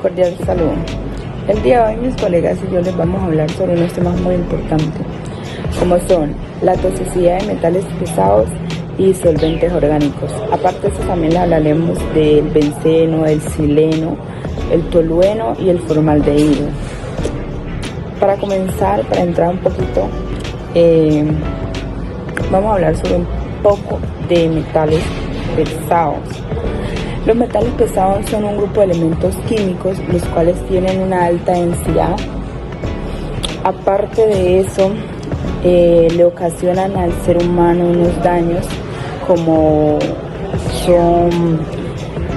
cordial saludo. El día de hoy mis colegas y yo les vamos a hablar sobre unos temas muy importantes, como son la toxicidad de metales pesados y solventes orgánicos. Aparte de eso también les hablaremos del benceno, el xileno, el tolueno y el formaldehído. Para comenzar, para entrar un poquito, vamos a hablar sobre un poco de metales pesados. Los metales pesados son un grupo de elementos químicos los cuales tienen una alta densidad. Aparte de eso, le ocasionan al ser humano unos daños como son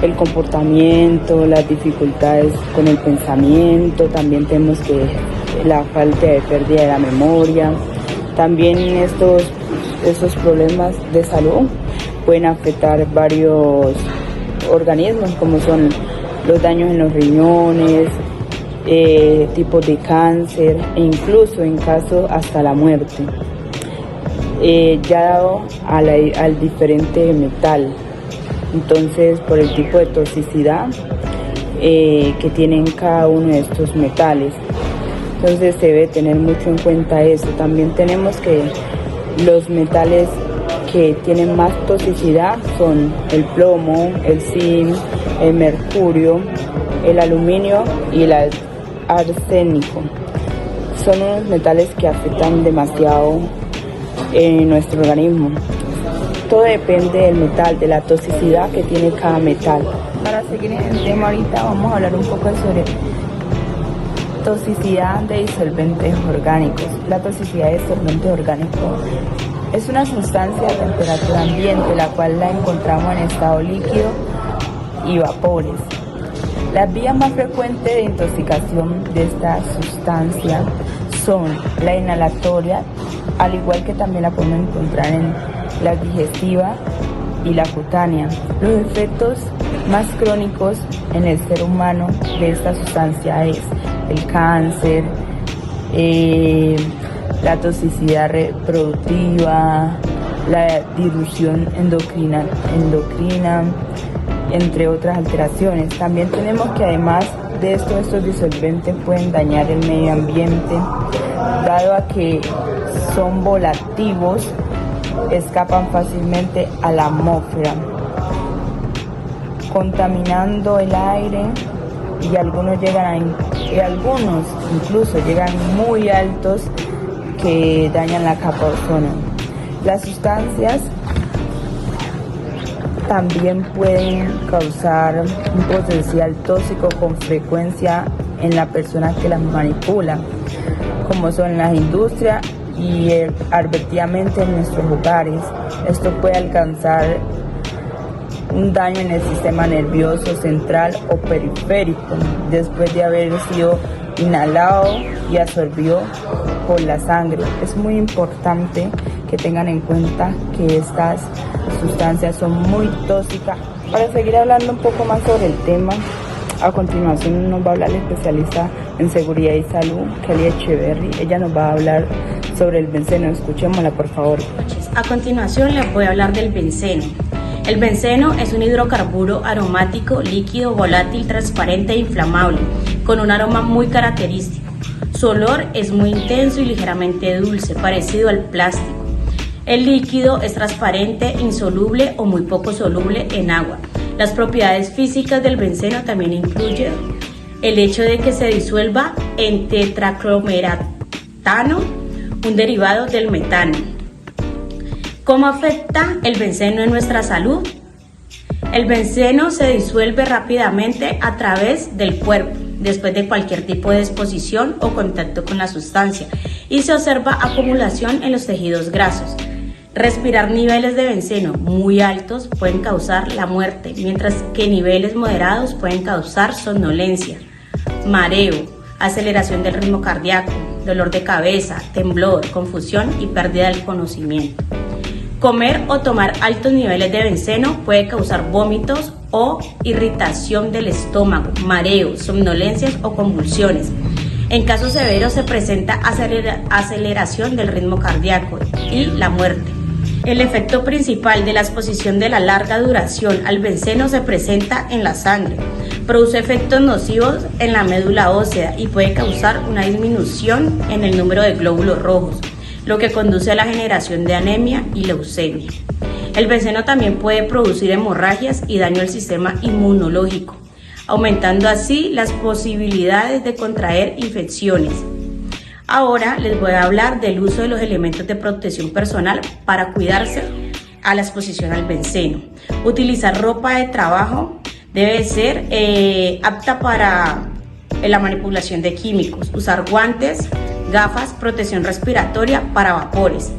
el comportamiento, las dificultades con el pensamiento, también tenemos que la falta de pérdida de la memoria. También esos problemas de salud pueden afectar varios organismos, como son los daños en los riñones, tipos de cáncer e incluso en caso hasta la muerte, ya dado al diferente metal. Entonces, por el tipo de toxicidad que tienen cada uno de estos metales. Entonces se debe tener mucho en cuenta eso. También tenemos que los metales que tienen más toxicidad son el plomo, el zinc, el mercurio, el aluminio y el arsénico. Son unos metales que afectan demasiado en nuestro organismo. Todo depende del metal, de la toxicidad que tiene cada metal. Para seguir en el tema ahorita vamos a hablar un poco sobre toxicidad de disolventes orgánicos. La toxicidad de disolventes orgánicos es una sustancia a temperatura ambiente, la cual la encontramos en estado líquido y vapores. Las vías más frecuentes de intoxicación de esta sustancia son la inhalatoria, al igual que también la podemos encontrar en la digestiva y la cutánea. Los efectos más crónicos en el ser humano de esta sustancia es el cáncer, la toxicidad reproductiva, la disrupción endocrina, entre otras alteraciones. También tenemos que además de esto, estos disolventes pueden dañar el medio ambiente, dado a que son volatilos, escapan fácilmente a la atmósfera, contaminando el aire, y algunos incluso llegan muy altos que dañan la capa de ozono. Las sustancias también pueden causar un potencial tóxico con frecuencia en la persona que las manipula, como son las industrias y advertidamente en nuestros hogares. Esto puede alcanzar un daño en el sistema nervioso central o periférico después de haber sido inhalado y absorbido por la sangre. Es muy importante que tengan en cuenta que estas sustancias son muy tóxicas. Para seguir hablando un poco más sobre el tema, a continuación nos va a hablar la especialista en seguridad y salud, Kelly Echeverry. Ella nos va a hablar sobre el benceno. Escuchémosla, por favor. A continuación les voy a hablar del benceno. El benceno es un hidrocarburo aromático, líquido, volátil, transparente e inflamable, con un aroma muy característico. Su olor es muy intenso y ligeramente dulce, parecido al plástico. El líquido es transparente, insoluble o muy poco soluble en agua. Las propiedades físicas del benceno también incluyen el hecho de que se disuelva en tetraclomeratano, un derivado del metano. ¿Cómo afecta el benceno en nuestra salud? El benceno se disuelve rápidamente a través del cuerpo, después de cualquier tipo de exposición o contacto con la sustancia, y se observa acumulación en los tejidos grasos. Respirar niveles de benceno muy altos pueden causar la muerte, mientras que niveles moderados pueden causar somnolencia, mareo, aceleración del ritmo cardíaco, dolor de cabeza, temblor, confusión y pérdida del conocimiento. Comer o tomar altos niveles de benceno puede causar vómitos o irritación del estómago, mareos, somnolencias o convulsiones. En casos severos se presenta aceleración del ritmo cardíaco y la muerte. El efecto principal de la exposición de la larga duración al benceno se presenta en la sangre, produce efectos nocivos en la médula ósea y puede causar una disminución en el número de glóbulos rojos, lo que conduce a la generación de anemia y leucemia. El benceno también puede producir hemorragias y daño al sistema inmunológico, aumentando así las posibilidades de contraer infecciones. Ahora les voy a hablar del uso de los elementos de protección personal para cuidarse a la exposición al benceno. Utilizar ropa de trabajo debe ser apta para la manipulación de químicos. Usar guantes, gafas, protección respiratoria para vapores.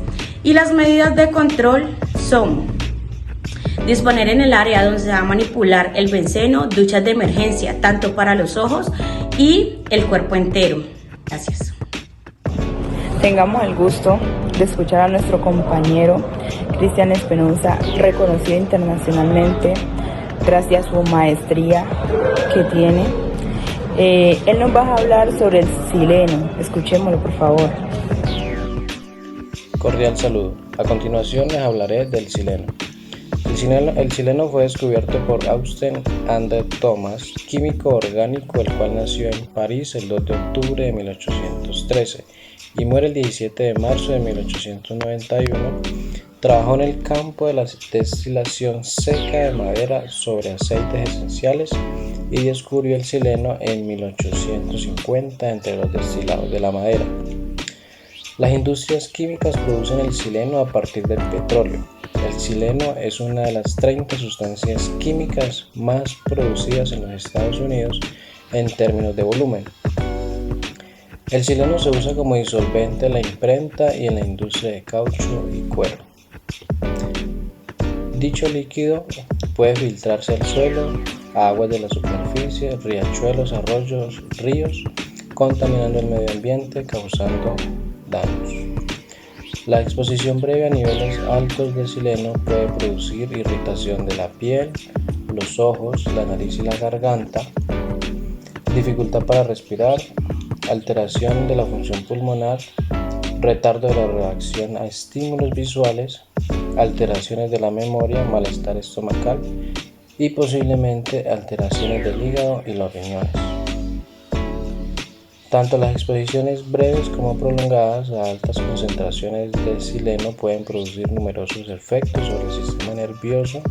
Y las medidas de control son disponer en el área donde se va a manipular el benceno duchas de emergencia, tanto para los ojos y el cuerpo entero. Gracias. Tengamos el gusto de escuchar a nuestro compañero Cristian Espinosa, reconocido internacionalmente gracias a su maestría que tiene. Él nos va a hablar sobre el sileno. Escuchémoslo, por favor. Cordial saludo. A continuación les hablaré del sileno. El sileno fue descubierto por Auguste André Thomas, químico orgánico, el cual nació en París el 2 de octubre de 1813 y muere el 17 de marzo de 1891. Trabajó en el campo de la destilación seca de madera sobre aceites esenciales y descubrió el sileno en 1850 entre los destilados de la madera. Las industrias químicas producen el sileno a partir del petróleo. El sileno es una de las 30 sustancias químicas más producidas en los Estados Unidos en términos de volumen. El sileno se usa como disolvente en la imprenta y en la industria de caucho y cuero. Dicho líquido puede filtrarse al suelo, a aguas de la superficie, riachuelos, arroyos, ríos, contaminando el medio ambiente, causando daños. La exposición breve a niveles altos de sileno puede producir irritación de la piel, los ojos, la nariz y la garganta, dificultad para respirar, alteración de la función pulmonar, retardo de la reacción a estímulos visuales, alteraciones de la memoria, malestar estomacal y posiblemente alteraciones del hígado y los riñones. Tanto las exposiciones breves como prolongadas a altas concentraciones de sileno pueden producir numerosos efectos sobre el sistema nervioso,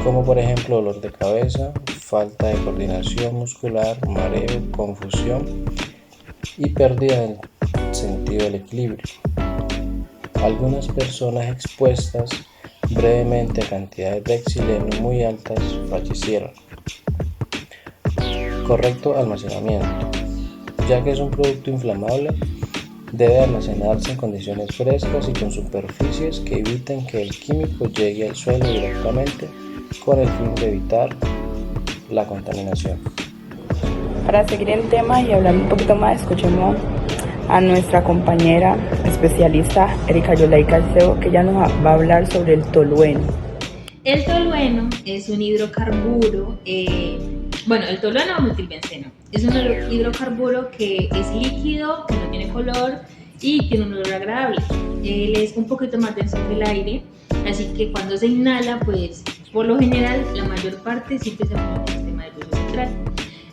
como por ejemplo dolor de cabeza, falta de coordinación muscular, mareo, confusión y pérdida del sentido del equilibrio. Algunas personas expuestas brevemente a cantidades de sileno muy altas fallecieron. Correcto almacenamiento. Ya que es un producto inflamable, debe almacenarse en condiciones frescas y con superficies que eviten que el químico llegue al suelo directamente con el fin de evitar la contaminación. Para seguir el tema y hablar un poquito más, escuchemos a nuestra compañera especialista Erika Yolay Calceo, que ya nos va a hablar sobre el tolueno. El tolueno es un hidrocarburo, el tolueno o metilbenceno es un hidrocarburo que es líquido, que no tiene color y tiene un olor agradable. Él es un poquito más denso que el aire, así que cuando se inhala, pues por lo general la mayor parte siempre se pone en el sistema nervioso central.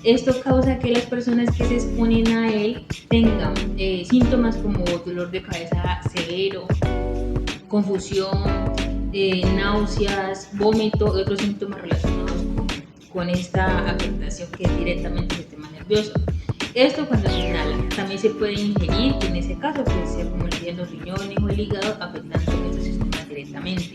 Esto causa que las personas que se exponen a él tengan síntomas como dolor de cabeza severo, confusión, náuseas, vómito y otros síntomas relacionados con esta afectación que es directamente el sistema nervioso. Esto cuando se inhala. También se puede ingerir, que en ese caso puede ser como en los riñones o el hígado, afectando estos sistemas directamente.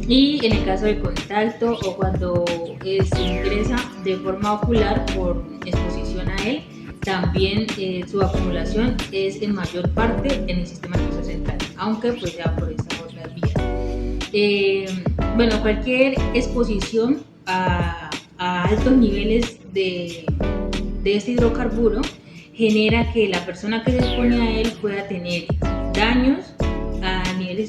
Y en el caso de contacto o cuando se ingresa de forma ocular por exposición a él, también su acumulación es en mayor parte en el sistema nervioso central, aunque pues ya por estas otras vías. Cualquier exposición a altos niveles de este hidrocarburo genera que la persona que se expone a él pueda tener daños a nivel del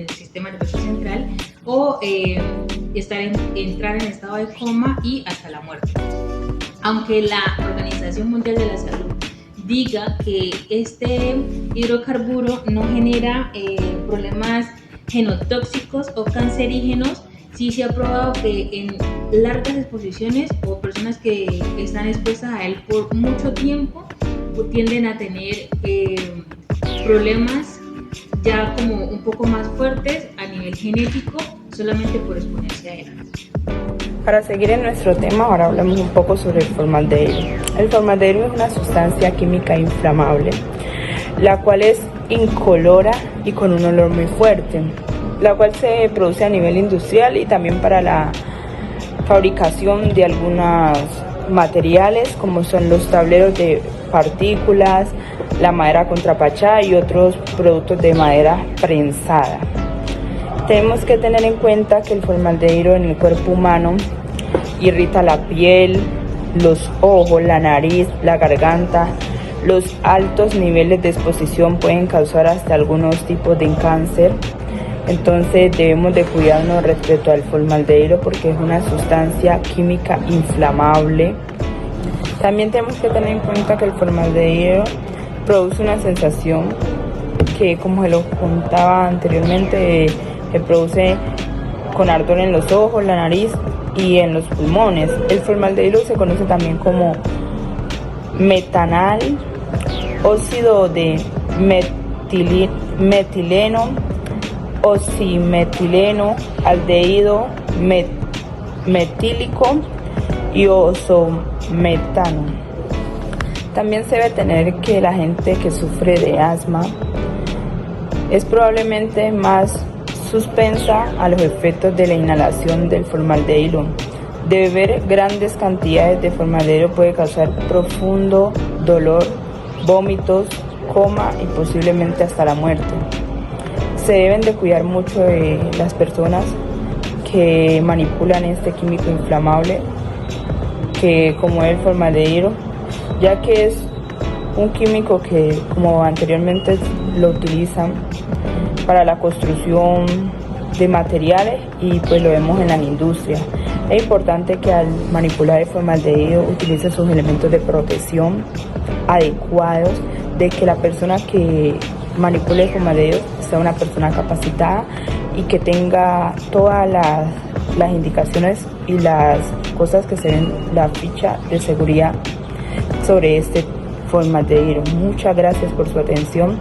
sistema nervioso central o entrar en estado de coma y hasta la muerte. Aunque la Organización Mundial de la Salud diga que este hidrocarburo no genera problemas genotóxicos o cancerígenos. Sí se ha probado que en largas exposiciones o personas que están expuestas a él por mucho tiempo tienden a tener problemas ya como un poco más fuertes a nivel genético solamente por exponerse a él. Para seguir en nuestro tema, ahora hablamos un poco sobre el formaldehído. El formaldehído es una sustancia química inflamable, la cual es incolora y con un olor muy fuerte, la cual se produce a nivel industrial y también para la fabricación de algunos materiales como son los tableros de partículas, la madera contrapachada y otros productos de madera prensada. Tenemos que tener en cuenta que el formaldehído en el cuerpo humano irrita la piel, los ojos, la nariz, la garganta. Los altos niveles de exposición pueden causar hasta algunos tipos de cáncer. Entonces debemos de cuidarnos respecto al formaldehído porque es una sustancia química inflamable. También tenemos que tener en cuenta que el formaldehído produce una sensación que, como se lo contaba anteriormente, se produce con ardor en los ojos, la nariz y en los pulmones. El formaldehído se conoce también como metanal, óxido de metileno, oximetileno, aldehído metílico y ozometano. También se debe tener que la gente que sufre de asma es probablemente más suspensa a los efectos de la inhalación del formaldehído. Beber grandes cantidades de formaldehído puede causar profundo dolor, vómitos, coma y posiblemente hasta la muerte. Se deben de cuidar mucho de las personas que manipulan este químico inflamable, que como es el formaldehído, ya que es un químico que, como anteriormente lo utilizan para la construcción de materiales y pues lo vemos en la industria. Es importante que al manipular el formaldehído utilice sus elementos de protección adecuados, de que la persona que manipule el formaldehído sea una persona capacitada y que tenga todas las indicaciones y las cosas que se ven la ficha de seguridad sobre este formaldehído. Muchas gracias por su atención.